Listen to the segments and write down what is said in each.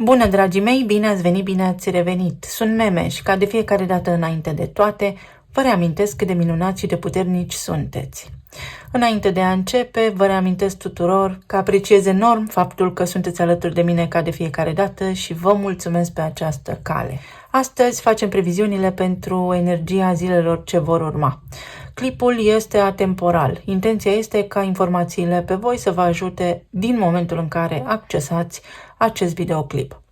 Bună, dragii mei, bine ați venit, bine ați revenit. Sunt Meme și ca de fiecare dată înainte de toate, vă reamintesc cât de minunați și de puternici sunteți. Înainte de a începe, vă reamintesc tuturor că apreciez enorm faptul că sunteți alături de mine ca de fiecare dată și vă mulțumesc pe această cale. Astăzi facem previziunile pentru energia zilelor ce vor urma. Clipul este atemporal. Intenția este ca informațiile pe voi să vă ajute din momentul în care accesați acest videoclip.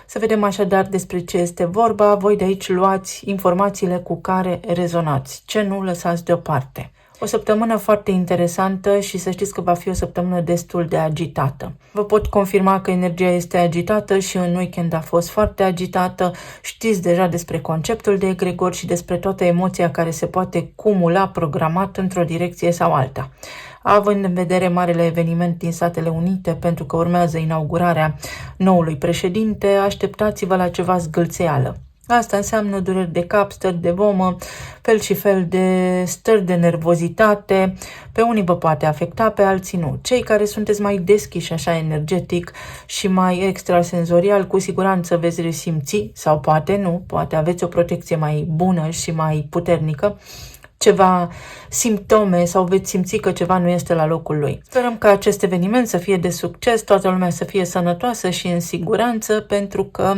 Să vedem așadar despre ce este vorba. Voi de aici luați informațiile cu care rezonați, ce nu lăsați deoparte. O săptămână foarte interesantă și să știți că va fi o săptămână destul de agitată. Vă pot confirma că energia este agitată și în weekend a fost foarte agitată. Știți deja despre conceptul de egregor și despre toată emoția care se poate cumula programat într-o direcție sau alta. Având în vedere marele eveniment din Statele Unite, pentru că urmează inaugurarea noului președinte, așteptați-vă la ceva zgâlțeală. Asta înseamnă dureri de cap, stări de vomă, fel și fel de stări de nervozitate. Pe unii vă poate afecta, pe alții nu. Cei care sunteți mai deschiși așa energetic și mai extrasenzorial, cu siguranță veți resimți, sau poate nu, poate aveți o protecție mai bună și mai puternică, ceva simptome sau veți simți că ceva nu este la locul lui. Sperăm ca acest eveniment să fie de succes, toată lumea să fie sănătoasă și în siguranță, pentru că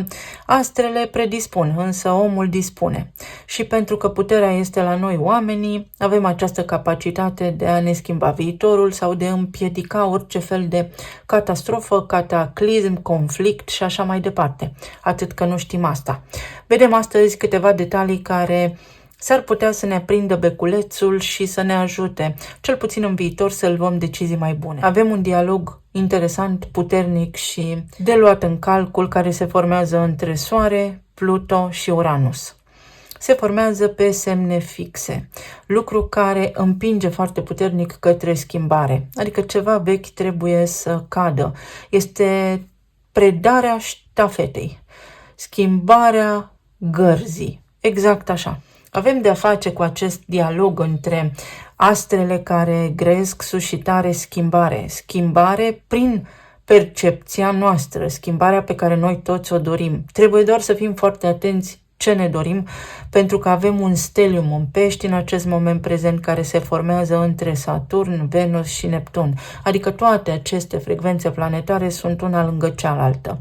astrele predispun, însă omul dispune. Și pentru că puterea este la noi oamenii, avem această capacitate de a ne schimba viitorul sau de a împiedica orice fel de catastrofă, cataclism, conflict și așa mai departe. Atât că nu știm asta. Vedem astăzi câteva detalii care s-ar putea să ne aprindă beculețul și să ne ajute, cel puțin în viitor, să luăm decizii mai bune. Avem un dialog interesant, puternic și de luat în calcul, care se formează între Soare, Pluto și Uranus. Se formează pe semne fixe, lucru care împinge foarte puternic către schimbare, adică ceva vechi trebuie să cadă. Este predarea ștafetei, schimbarea gărzii, exact așa. Avem de a face cu acest dialog între astrele care grăiesc sus și tare schimbare. Schimbare prin percepția noastră, schimbarea pe care noi toți o dorim. Trebuie doar să fim foarte atenți ce ne dorim, pentru că avem un stelium în Pești în acest moment prezent care se formează între Saturn, Venus și Neptun. Adică toate aceste frecvențe planetare sunt una lângă cealaltă.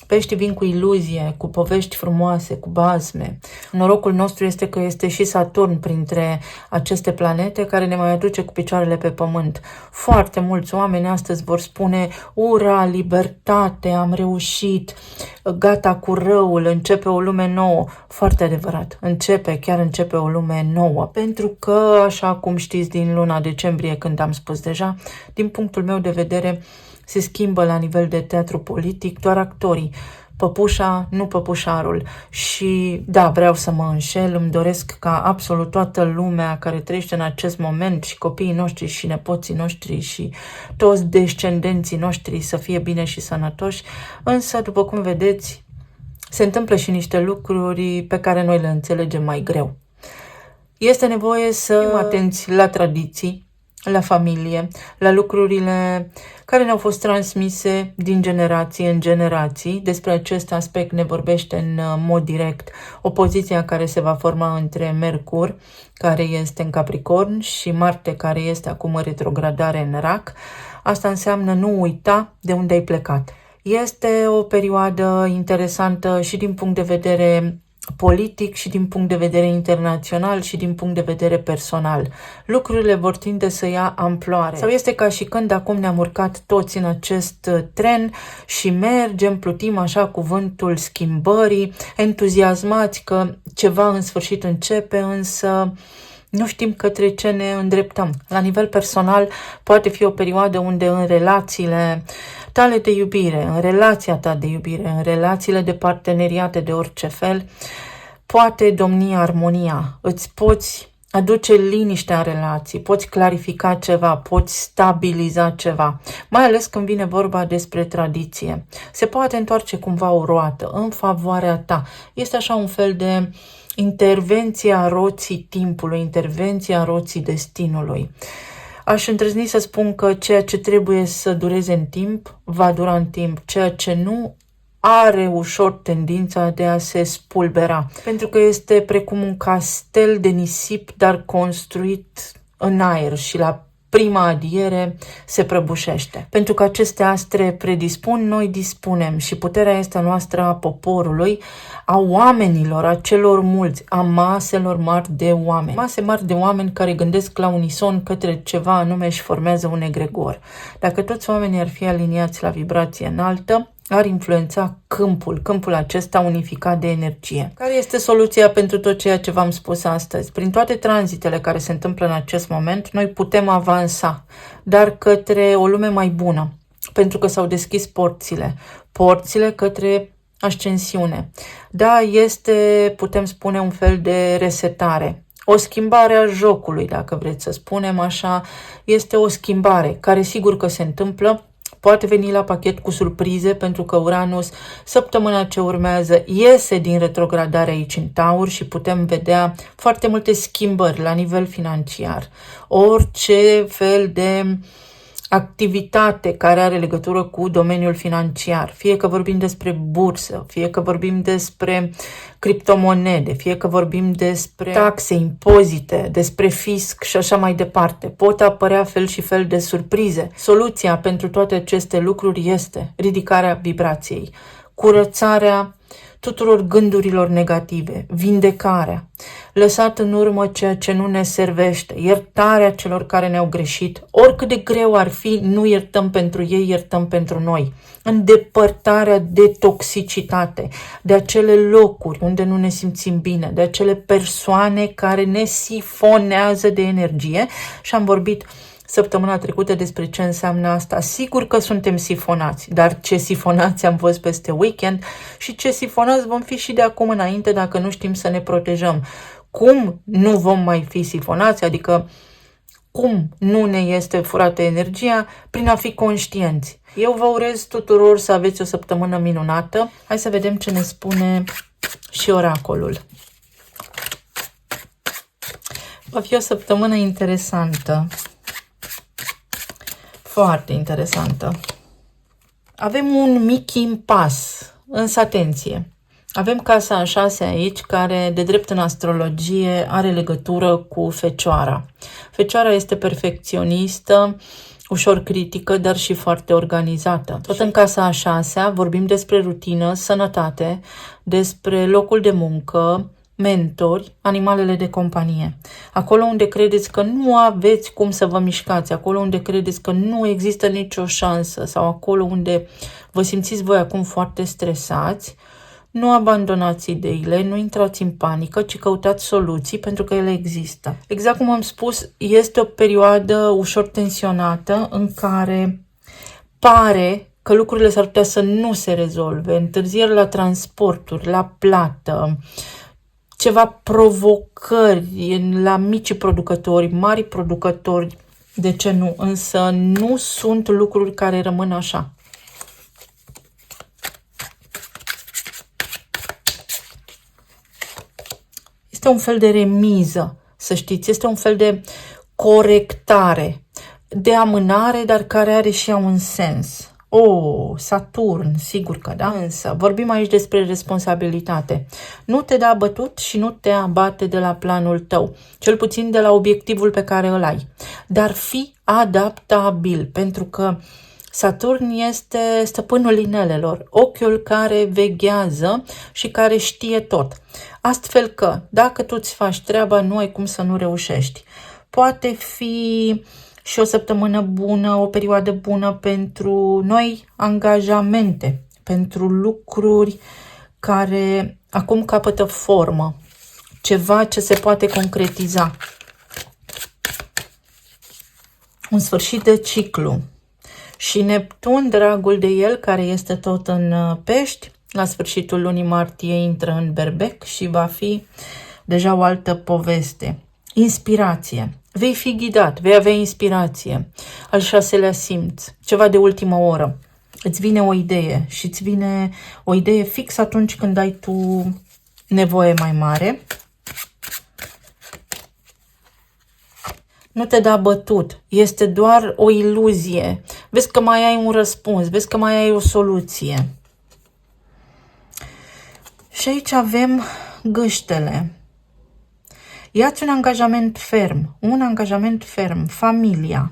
Peștii vin cu iluzie, cu povești frumoase, cu basme. Norocul nostru este că este și Saturn printre aceste planete care ne mai aduce cu picioarele pe pământ. Foarte mulți oameni astăzi vor spune: ura, libertate, am reușit, gata cu răul, începe o lume nouă. Foarte adevărat, chiar începe o lume nouă. Pentru că, așa cum știți din luna decembrie, când am spus deja, din punctul meu de vedere, se schimbă la nivel de teatru politic doar actorii, păpușa, nu păpușarul. Și da, vreau să mă înșel, îmi doresc ca absolut toată lumea care trăiește în acest moment, și copiii noștri și nepoții noștri și toți descendenții noștri, să fie bine și sănătoși, însă, după cum vedeți, se întâmplă și niște lucruri pe care noi le înțelegem mai greu. Este nevoie să fim atenți la tradiții, la familie, la lucrurile care ne-au fost transmise din generație în generații. Despre acest aspect ne vorbește în mod direct opoziția care se va forma între Mercur, care este în Capricorn, și Marte, care este acum în retrogradare în Rac. Asta înseamnă nu uita de unde ai plecat. Este o perioadă interesantă și din punct de vedere politic și din punct de vedere internațional și din punct de vedere personal. Lucrurile vor tinde să ia amploare. Sau este ca și când acum ne-am urcat toți în acest tren și mergem, plutim așa cu vântul schimbării, entuziasmați că ceva în sfârșit începe, însă nu știm către ce ne îndreptăm. La nivel personal, poate fi o perioadă unde în relațiile tale de iubire, în relația ta de iubire, în relațiile de parteneriate de orice fel, poate domni armonia. Îți poți aduce liniștea în relații, poți clarifica ceva, poți stabiliza ceva, mai ales când vine vorba despre tradiție. Se poate întoarce cumva o roată în favoarea ta. Este așa un fel de intervenția roții timpului, intervenția roții destinului. Aș îndrăzni să spun că ceea ce trebuie să dureze în timp, va dura în timp. Ceea ce nu are ușor tendința de a se spulbera, pentru că este precum un castel de nisip, dar construit în aer și la prima adiere se prăbușește. Pentru că aceste astre predispun, noi dispunem și puterea este a noastră, a poporului, a oamenilor, a celor mulți, a maselor mari de oameni. Mase mari de oameni care gândesc la unison către ceva anume și formează un egregor. Dacă toți oamenii ar fi aliniați la vibrație înaltă, ar influența câmpul acesta unificat de energie. Care este soluția pentru tot ceea ce v-am spus astăzi? Prin toate tranzitele care se întâmplă în acest moment, noi putem avansa, dar către o lume mai bună, pentru că s-au deschis porțile către ascensiune. Da, este, putem spune, un fel de resetare. O schimbare a jocului, dacă vreți să spunem așa, este o schimbare care sigur că se întâmplă. Poate veni la pachet cu surprize, pentru că Uranus, săptămâna ce urmează, iese din retrogradare aici în Taur și putem vedea foarte multe schimbări la nivel financiar. Orice fel de activitate care are legătură cu domeniul financiar, fie că vorbim despre bursă, fie că vorbim despre criptomonede, fie că vorbim despre taxe, impozite, despre fisc și așa mai departe. Pot apărea fel și fel de surprize. Soluția pentru toate aceste lucruri este ridicarea vibrației, curățarea tuturor gândurilor negative, vindecarea, lăsat în urmă ceea ce nu ne servește, iertarea celor care ne-au greșit, oricât de greu ar fi, nu iertăm pentru ei, iertăm pentru noi, îndepărtarea de toxicitate, de acele locuri unde nu ne simțim bine, de acele persoane care ne sifonează de energie și am vorbit săptămâna trecută despre ce înseamnă asta. Sigur că suntem sifonați, dar ce sifonați am fost peste weekend și ce sifonați vom fi și de acum înainte dacă nu știm să ne protejăm. Cum nu vom mai fi sifonați, adică cum nu ne este furată energia? Prin a fi conștienți. Eu vă urez tuturor să aveți o săptămână minunată. Hai să vedem ce ne spune și oracolul. Va fi o săptămână interesantă. Foarte interesantă. Avem un mic impas, însă atenție. Avem casa a 6 aici, care de drept în astrologie are legătură cu Fecioara. Fecioara este perfecționistă, ușor critică, dar și foarte organizată. Tot în casa a 6 vorbim despre rutină, sănătate, despre locul de muncă, mentori, animalele de companie. Acolo unde credeți că nu aveți cum să vă mișcați, acolo unde credeți că nu există nicio șansă sau acolo unde vă simțiți voi acum foarte stresați, nu abandonați ideile, nu intrați în panică, ci căutați soluții pentru că ele există. Exact cum am spus, este o perioadă ușor tensionată în care pare că lucrurile s-ar putea să nu se rezolve, întârzieri la transporturi, la plată, ceva provocări la mici producători, mari producători, de ce nu? Însă nu sunt lucruri care rămân așa. Este un fel de remiză, să știți, este un fel de corectare, de amânare, dar care are și ea un sens. Saturn, sigur că da, însă vorbim aici despre responsabilitate. Nu te da bătut și nu te abate de la planul tău, cel puțin de la obiectivul pe care îl ai. Dar fii adaptabil, pentru că Saturn este stăpânul inelelor, ochiul care veghează și care știe tot. Astfel că, dacă tu îți faci treaba, nu ai cum să nu reușești. Poate fi și o săptămână bună, o perioadă bună pentru noi angajamente, pentru lucruri care acum capătă formă, ceva ce se poate concretiza. Un sfârșit de ciclu. Și Neptun, dragul de el, care este tot în Pești, la sfârșitul lunii martie intră în Berbec și va fi deja o altă poveste. Inspirație. Vei fi ghidat, vei avea inspirație. Al 6-lea simț, ceva de ultimă oră. Îți vine o idee și îți vine o idee fix atunci când ai tu nevoie mai mare. Nu te da bătut, este doar o iluzie. Vezi că mai ai un răspuns, vezi că mai ai o soluție. Și aici avem gâștele. Ia-ți un angajament ferm, familia.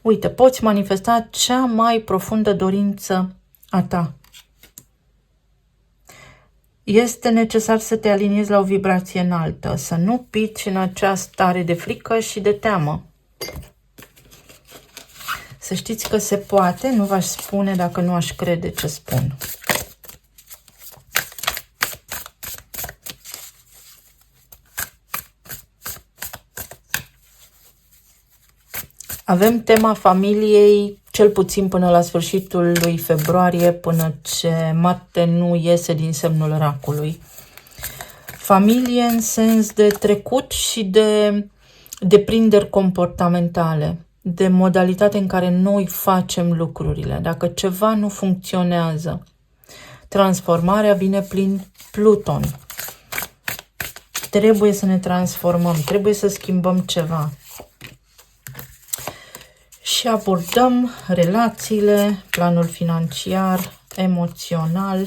Uite, poți manifesta cea mai profundă dorință a ta. Este necesar să te aliniezi la o vibrație înaltă, să nu pici în acea stare de frică și de teamă. Să știți că se poate, nu v-aș spune dacă nu aș crede ce spun. Avem tema familiei, cel puțin până la sfârșitul lui februarie, până ce Marte nu iese din semnul racului. Familie în sens de trecut și de deprinderi comportamentale, de modalitate în care noi facem lucrurile. Dacă ceva nu funcționează, transformarea vine prin Pluton. Trebuie să ne transformăm, trebuie să schimbăm ceva. Și abordăm relațiile, planul financiar, emoțional.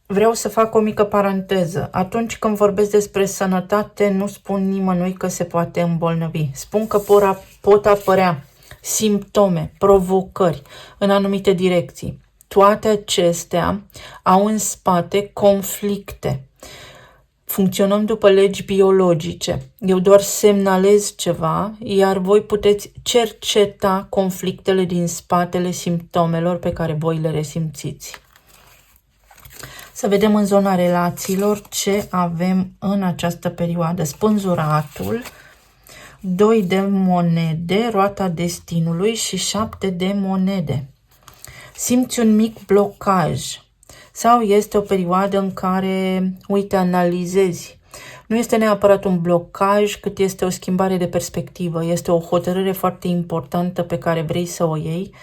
Vreau să fac o mică paranteză. Atunci când vorbesc despre sănătate, nu spun nimănui că se poate îmbolnăvi. Spun că pot apărea simptome, provocări în anumite direcții. Toate acestea au în spate conflicte. Funcționăm după legi biologice. Eu doar semnalez ceva, iar voi puteți cerceta conflictele din spatele simptomelor pe care voi le resimțiți. Să vedem în zona relațiilor ce avem în această perioadă. Spânzuratul, 2 de monede, roata destinului și 7 de monede. Simți un mic blocaj. Sau este o perioadă în care, uite, analizezi. Nu este neapărat un blocaj, cât este o schimbare de perspectivă. Este o hotărâre foarte importantă pe care vrei să o iei.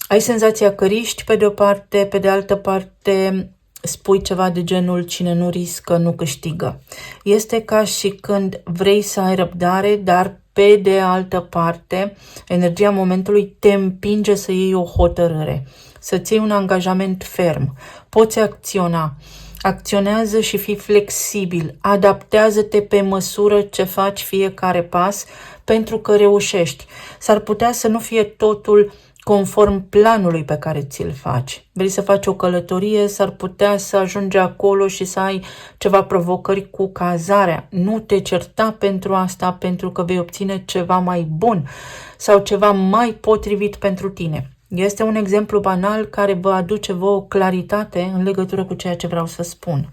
Ai senzația că riști pe de o parte, pe de altă parte spui ceva de genul cine nu riscă, nu câștigă. Este ca și când vrei să ai răbdare, dar pe de altă parte, energia momentului te împinge să iei o hotărâre. Să-ți iei un angajament ferm. Poți acționa. Acționează și fii flexibil. Adaptează-te pe măsură ce faci fiecare pas pentru că reușești. S-ar putea să nu fie totul conform planului pe care ți-l faci. Vrei să faci o călătorie, s-ar putea să ajungi acolo și să ai ceva provocări cu cazarea. Nu te certa pentru asta, pentru că vei obține ceva mai bun sau ceva mai potrivit pentru tine. Este un exemplu banal care vă aduce vouă claritate în legătură cu ceea ce vreau să spun.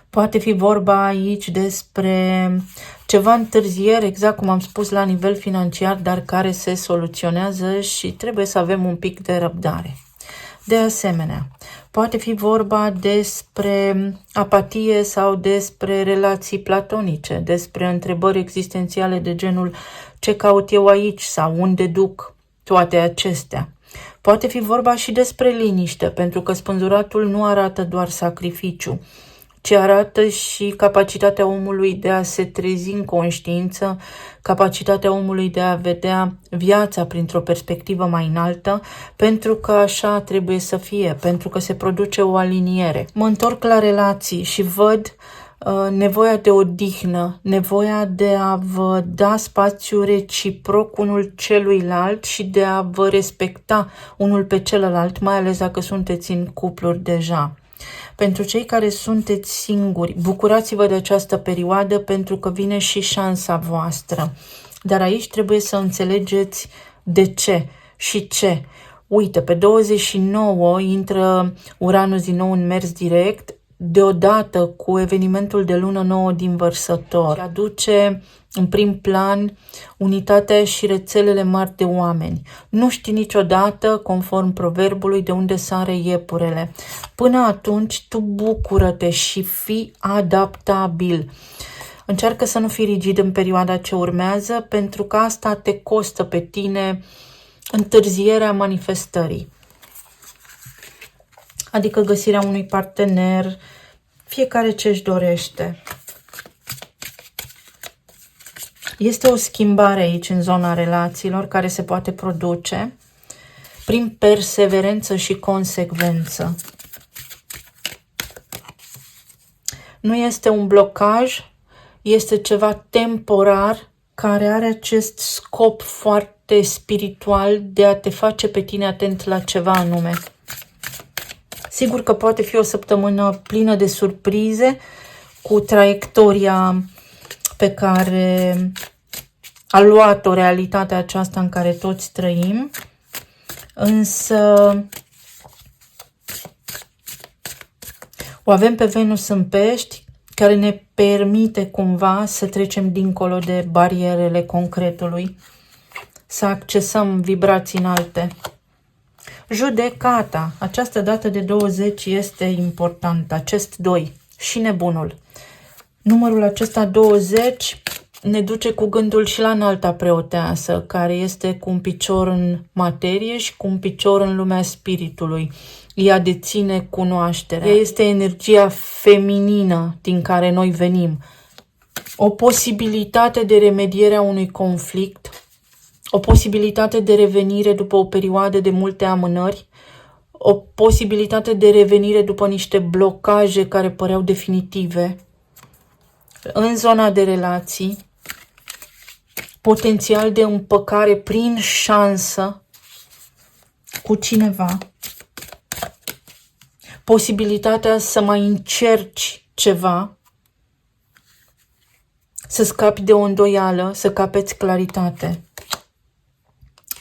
Poate fi vorba aici despre ceva întârziere, exact cum am spus, la nivel financiar, dar care se soluționează și trebuie să avem un pic de răbdare. De asemenea, poate fi vorba despre apatie sau despre relații platonice, despre întrebări existențiale de genul ce caut eu aici sau unde duc toate acestea. Poate fi vorba și despre liniște, pentru că spânzuratul nu arată doar sacrificiu, ci arată și capacitatea omului de a se trezi în conștiință, capacitatea omului de a vedea viața printr-o perspectivă mai înaltă, pentru că așa trebuie să fie, pentru că se produce o aliniere. Mă întorc la relații și văd nevoia de odihnă, nevoia de a vă da spațiu reciproc unul celuilalt și de a vă respecta unul pe celălalt, mai ales dacă sunteți în cupluri deja. Pentru cei care sunteți singuri, bucurați-vă de această perioadă pentru că vine și șansa voastră. Dar aici trebuie să înțelegeți de ce și ce. Uite, pe 29 intră Uranus din nou în mers direct, deodată cu evenimentul de lună nouă din Vărsător. Aduce în prim plan unitatea și rețelele mari de oameni. Nu știi niciodată, conform proverbului, de unde sare iepurele. Până atunci, tu bucură-te și fii adaptabil. Încearcă să nu fii rigid în perioada ce urmează, pentru că asta te costă pe tine întârzierea manifestării. Adică găsirea unui partener, fiecare ce își dorește. Este o schimbare aici în zona relațiilor care se poate produce prin perseverență și consecvență. Nu este un blocaj, este ceva temporar care are acest scop foarte spiritual de a te face pe tine atent la ceva anume. Sigur că poate fi o săptămână plină de surprize cu traiectoria pe care a luat-o realitatea aceasta în care toți trăim, însă o avem pe Venus în Pești, care ne permite cumva să trecem dincolo de barierele concretului, să accesăm vibrații înalte. Judecata, această dată de 20 este importantă, acest 2 și nebunul. Numărul acesta 20 ne duce cu gândul și la înalta preoteasă, care este cu un picior în materie și cu un picior în lumea spiritului. Ea deține cunoașterea. Ea este energia feminină din care noi venim. O posibilitate de remediere a unui conflict, o posibilitate de revenire după o perioadă de multe amânări, o posibilitate de revenire după niște blocaje care păreau definitive. În zona de relații, potențial de împăcare prin șansă cu cineva, posibilitatea să mai încerci ceva, să scapi de o îndoială, să capeți claritate.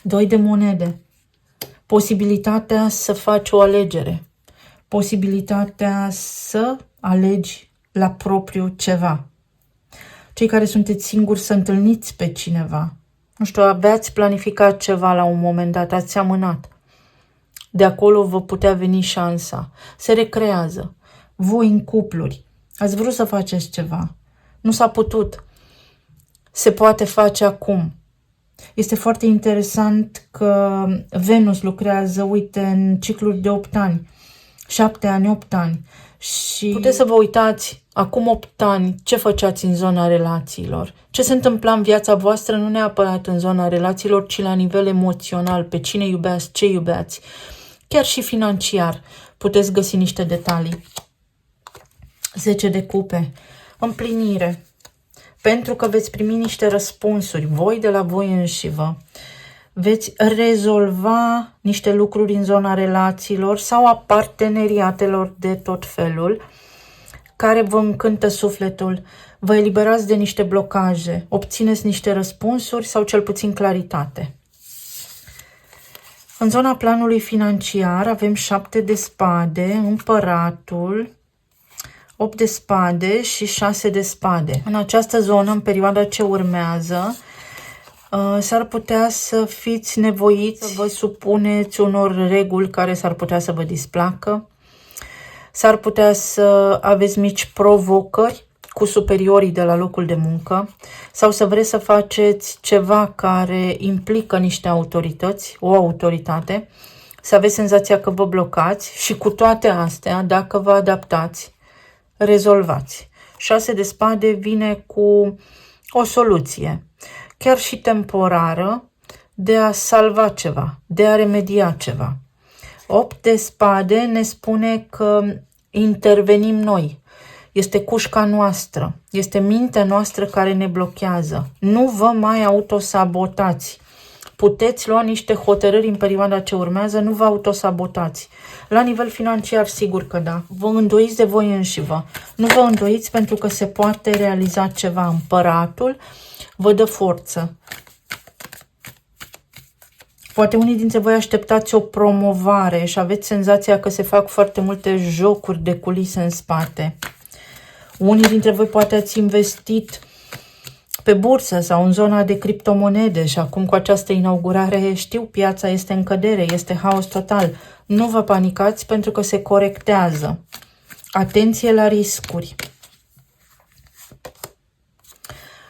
2 de monede. Posibilitatea să faci o alegere. Posibilitatea să alegi la propriu ceva. Cei care sunteți singuri să întâlniți pe cineva. Nu știu, aveați planificat ceva la un moment dat, ați amânat. De acolo vă putea veni șansa. Se recrează. Voi în cupluri. Ați vrut să faceți ceva. Nu s-a putut. Se poate face acum. Este foarte interesant că Venus lucrează, uite, în cicluri de 8 ani. 7 ani, 8 ani. Și puteți să vă uitați acum 8 ani ce făceați în zona relațiilor. Ce se întâmpla în viața voastră, nu neapărat în zona relațiilor, ci la nivel emoțional, pe cine iubeați, ce iubeați. Chiar și financiar puteți găsi niște detalii. 10 de cupe. Împlinire. Pentru că veți primi niște răspunsuri, voi de la voi înșivă. Veți rezolva niște lucruri în zona relațiilor sau a parteneriatelor de tot felul, care vă încântă sufletul. Vă eliberați de niște blocaje, obțineți niște răspunsuri sau cel puțin claritate. În zona planului financiar avem 7 de spade, împăratul, 8 de spade și 6 de spade. În această zonă, în perioada ce urmează, s-ar putea să fiți nevoiți să vă supuneți unor reguli care s-ar putea să vă displacă. S-ar putea să aveți mici provocări cu superiorii de la locul de muncă sau să vreți să faceți ceva care implică niște autorități, o autoritate, să aveți senzația că vă blocați și cu toate astea, dacă vă adaptați, rezolvați. 6 de spade vine cu o soluție, chiar și temporară, de a salva ceva, de a remedia ceva. 8 de spade ne spune că intervenim noi. Este cușca noastră, este mintea noastră care ne blochează. Nu vă mai autosabotați. Puteți lua niște hotărâri în perioada ce urmează, nu vă autosabotați. La nivel financiar, sigur că da. Vă îndoiți de voi înșivă. Nu vă îndoiți pentru că se poate realiza ceva. Împăratul vă dă forță. Poate unii dintre voi așteptați o promovare și aveți senzația că se fac foarte multe jocuri de culise în spate. Unii dintre voi poate ați investit pe bursă sau în zona de criptomonede și acum cu această inaugurare, știu, piața este în cădere, este haos total. Nu vă panicați pentru că se corectează. Atenție la riscuri.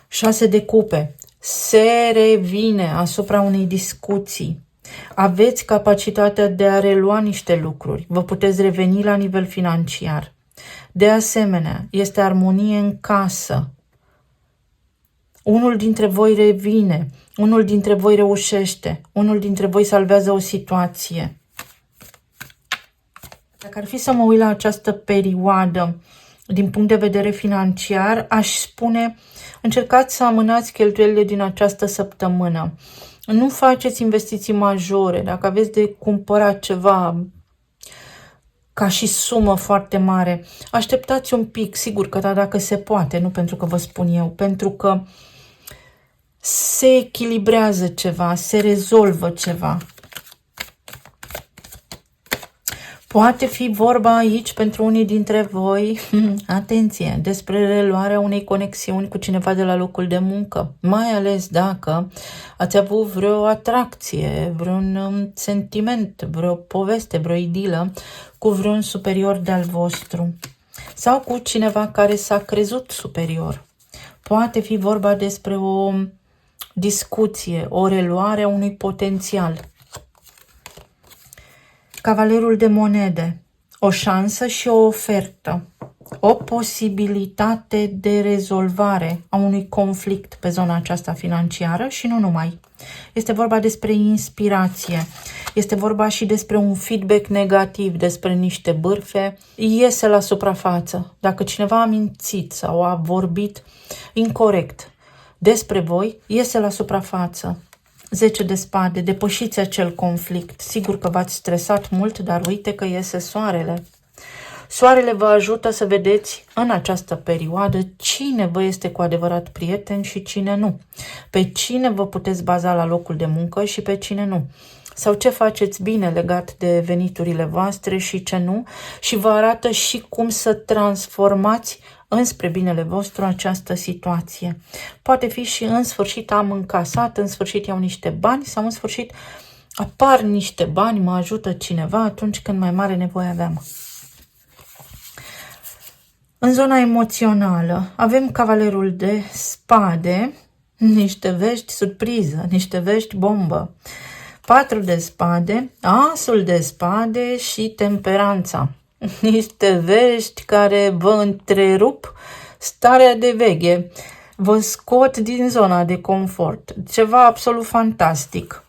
6 de cupe. Se revine asupra unei discuții. Aveți capacitatea de a relua niște lucruri. Vă puteți reveni la nivel financiar. De asemenea, este armonie în casă. Unul dintre voi revine, unul dintre voi reușește, unul dintre voi salvează o situație. Dacă ar fi să mă uit la această perioadă din punct de vedere financiar, aș spune, încercați să amânați cheltuielile din această săptămână. Nu faceți investiții majore. Dacă aveți de cumpărat ceva ca și sumă foarte mare, așteptați un pic, sigur că da, dacă se poate, nu pentru că vă spun eu, pentru că se echilibrează ceva, se rezolvă ceva. Poate fi vorba aici pentru unii dintre voi, atenție, despre reluarea unei conexiuni cu cineva de la locul de muncă, mai ales dacă ați avut vreo atracție, vreun sentiment, vreo poveste, vreo idilă cu vreun superior de-al vostru sau cu cineva care s-a crezut superior. Poate fi vorba despre o discuție, o reluare a unui potențial. Cavalerul de monede, o șansă și o ofertă, o posibilitate de rezolvare a unui conflict pe zona aceasta financiară și nu numai. Este vorba despre inspirație, este vorba și despre un feedback negativ, despre niște bârfe, iese la suprafață. Dacă cineva a mințit sau a vorbit incorect despre voi, iese la suprafață. 10 de spade, depășiți acel conflict. Sigur că v-ați stresat mult, dar uite că iese soarele. Soarele vă ajută să vedeți în această perioadă cine vă este cu adevărat prieten și cine nu. Pe cine vă puteți baza la locul de muncă și pe cine nu. Sau ce faceți bine legat de veniturile voastre și ce nu. Și vă arată și cum să transformați înspre binele vostru această situație. Poate fi și în sfârșit am încasat, în sfârșit iau niște bani sau în sfârșit apar niște bani, mă ajută cineva atunci când mai mare nevoie aveam. În zona emoțională avem cavalerul de spade, niște vești surpriză, niște vești bombă. 4 de spade, asul de spade și temperanța. Niște vești care vă întrerup starea de veche, vă scot din zona de confort. Ceva absolut fantastic.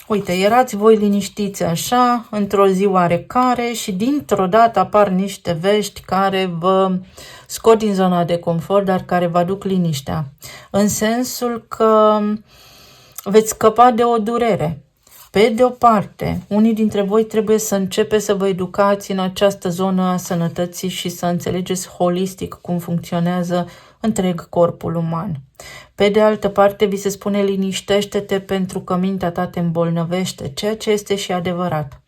Uite, erați voi liniștiți așa, într-o zi oarecare și dintr-o dată apar niște vești care vă scot din zona de confort, dar care vă aduc liniștea. În sensul că veți scăpa de o durere. Pe de o parte, unii dintre voi trebuie să începeți să vă educați în această zonă a sănătății și să înțelegeți holistic cum funcționează întreg corpul uman. Pe de altă parte, vi se spune liniștește-te pentru că mintea ta te îmbolnăvește, ceea ce este și adevărat.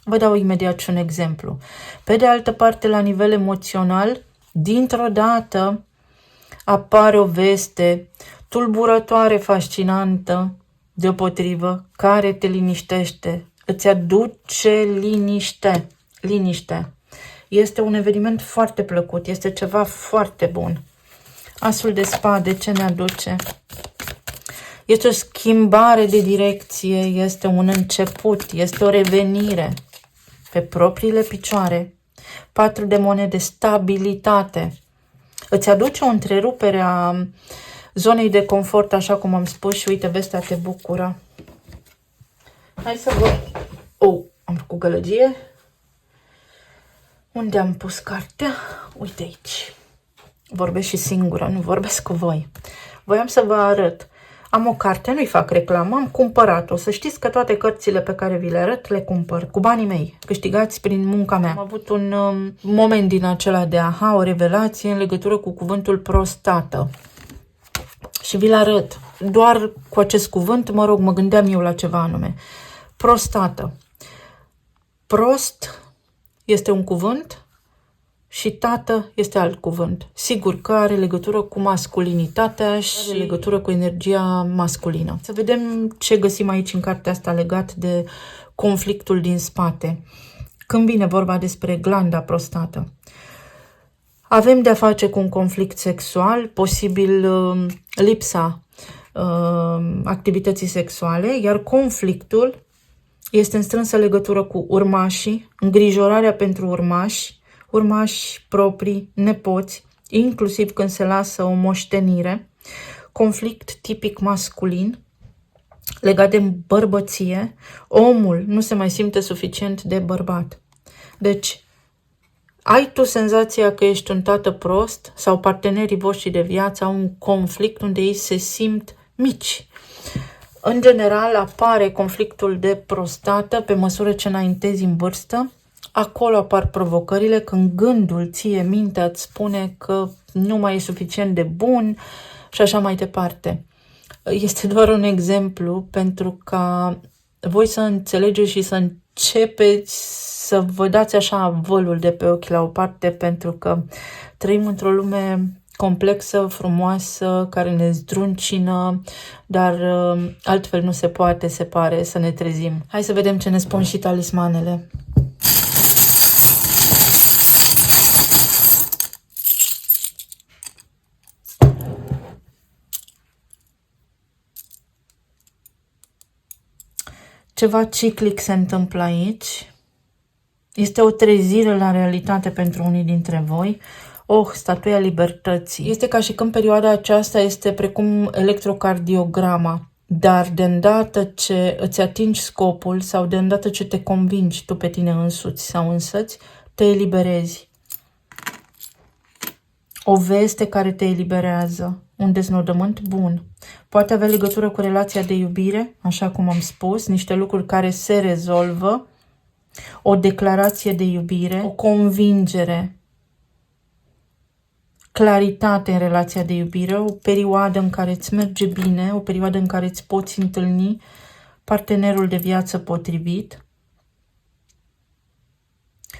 Vă dau imediat și un exemplu. Pe de altă parte, la nivel emoțional, dintr-o dată apare o veste tulburătoare, fascinantă, deopotrivă, care te liniștește, îți aduce liniște. Este un eveniment foarte plăcut, este ceva foarte bun. Asul de spade, ce ne aduce? Este o schimbare de direcție, este un început, este o revenire pe propriile picioare. 4 de monede, stabilitate. Îți aduce o întrerupere a zonei de confort, așa cum am spus, și uite, vestea te bucură. Hai să vă... am făcut gălăgie. Unde am pus cartea? Uite aici. Vorbesc și singură, nu vorbesc cu voi. Voiam să vă arăt. Am o carte, nu-i fac reclamă, am cumpărat-o. Să știți că toate cărțile pe care vi le arăt, le cumpăr cu banii mei, câștigați prin munca mea. Am avut un moment din acela de aha, o revelație în legătură cu cuvântul prostată. Și vi-l arăt. Doar cu acest cuvânt, mă rog, mă gândeam eu la ceva anume. Prostată. Prost este un cuvânt și tată este alt cuvânt. Sigur că are legătură cu masculinitatea și are legătură cu energia masculină. Să vedem ce găsim aici în cartea asta legat de conflictul din spate. Când vine vorba despre glanda prostată. Avem de-a face cu un conflict sexual, posibil lipsa activității sexuale, iar conflictul este în strânsă legătură cu urmașii, îngrijorarea pentru urmași proprii, nepoți, inclusiv când se lasă o moștenire. conflict tipic masculin legat de bărbăție. Omul nu se mai simte suficient de bărbat. Deci, ai tu senzația că ești un tată prost sau partenerii voștri de viață au un conflict unde ei se simt mici. În general apare conflictul de prostată pe măsură ce înaintezi în vârstă. Acolo apar provocările când gândul ție, mintea îți spune că nu mai e suficient de bun și așa mai departe. Este doar un exemplu pentru ca voi să înțelegeți și să începeți să vă dați așa vălul de pe ochi la o parte, pentru că trăim într-o lume complexă, frumoasă, care ne zdruncină, dar altfel nu se poate, se pare, să ne trezim. Hai să vedem ce ne spun și talismanele. Ceva ciclic se întâmplă aici. Este o trezire la realitate pentru unii dintre voi. Statuia libertății. Este ca și când perioada aceasta este precum electrocardiograma, dar de îndată ce îți atingi scopul sau de îndată ce te convingi tu pe tine însuți sau însăți, te eliberezi. O veste care te eliberează, un deznodământ bun. Poate avea legătură cu relația de iubire, așa cum am spus, niște lucruri care se rezolvă, o declarație de iubire, o convingere, claritate în relația de iubire, o perioadă în care îți merge bine, o perioadă în care îți poți întâlni partenerul de viață potrivit,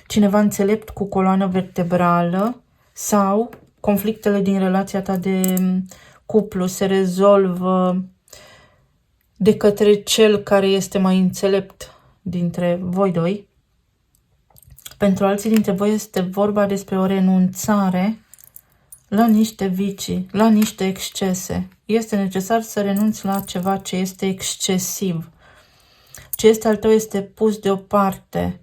cineva înțelept cu coloană vertebrală sau conflictele din relația ta de cuplu se rezolvă de către cel care este mai înțelept dintre voi doi. Pentru alții dintre voi este vorba despre o renunțare la niște vicii, la niște excese. Este necesar să renunți la ceva ce este excesiv. Ce este al tău este pus deoparte.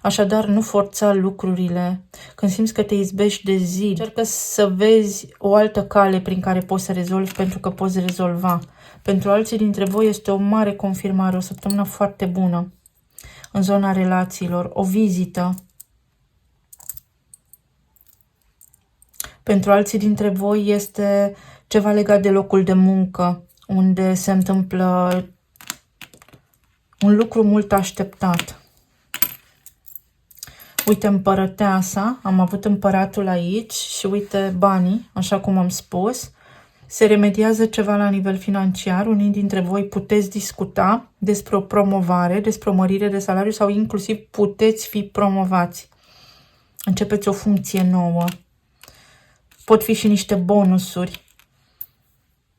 Așadar, nu forța lucrurile. Când simți că te izbești de zid, încearcă să vezi o altă cale prin care poți să rezolvi, pentru că poți rezolva. Pentru alții dintre voi este o mare confirmare, o săptămână foarte bună în zona relațiilor, o vizită. Pentru alții dintre voi este ceva legat de locul de muncă, unde se întâmplă un lucru mult așteptat. Uite împărăteasa, am avut împăratul aici și uite banii, așa cum am spus. Se remediază ceva la nivel financiar, unii dintre voi puteți discuta despre o promovare, despre o mărire de salariu sau inclusiv puteți fi promovați. Începeți o funcție nouă. Pot fi și niște bonusuri,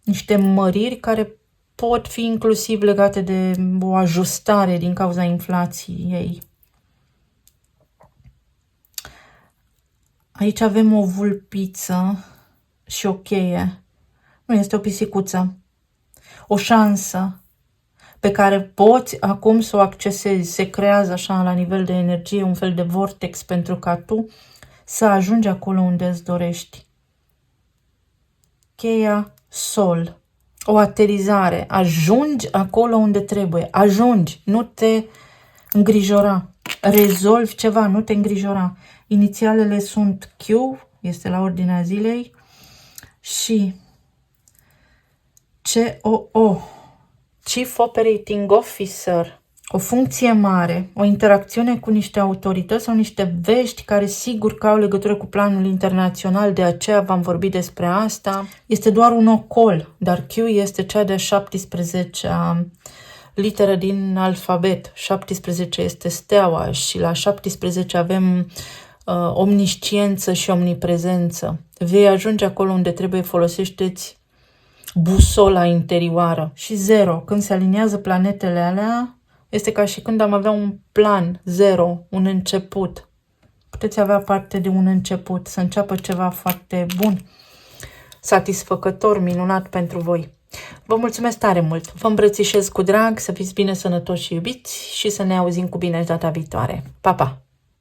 niște măriri care pot fi inclusiv legate de o ajustare din cauza inflației. Aici avem o vulpiță și o cheie. Nu este o pisicuță. O șansă pe care poți acum să o accesezi. Se creează așa la nivel de energie un fel de vortex pentru ca tu să ajungi acolo unde îți dorești. Cheia Sol. O aterizare. Ajungi acolo unde trebuie. Ajungi. Nu te îngrijora. Rezolvi ceva. Nu te îngrijora. Inițialele sunt Q. Este la ordinea zilei. Și COO. Chief Operating Officer. O funcție mare, o interacțiune cu niște autorități sau niște vești care sigur că au legătură cu planul internațional, de aceea v-am vorbit despre asta. Este doar un ocol, dar Q este cea de 17-a literă din alfabet. 17 este steaua și la 17 avem omnisciență și omniprezență. Vei ajunge acolo unde trebuie, folosește-ți busola interioară. Și 0, când se aliniază planetele alea, este ca și când am avea un plan, 0, un început. Puteți avea parte de un început, să înceapă ceva foarte bun, satisfăcător, minunat pentru voi. Vă mulțumesc tare mult, vă îmbrățișez cu drag, să fiți bine, sănătoși și iubiți și să ne auzim cu bine data viitoare. Pa, pa!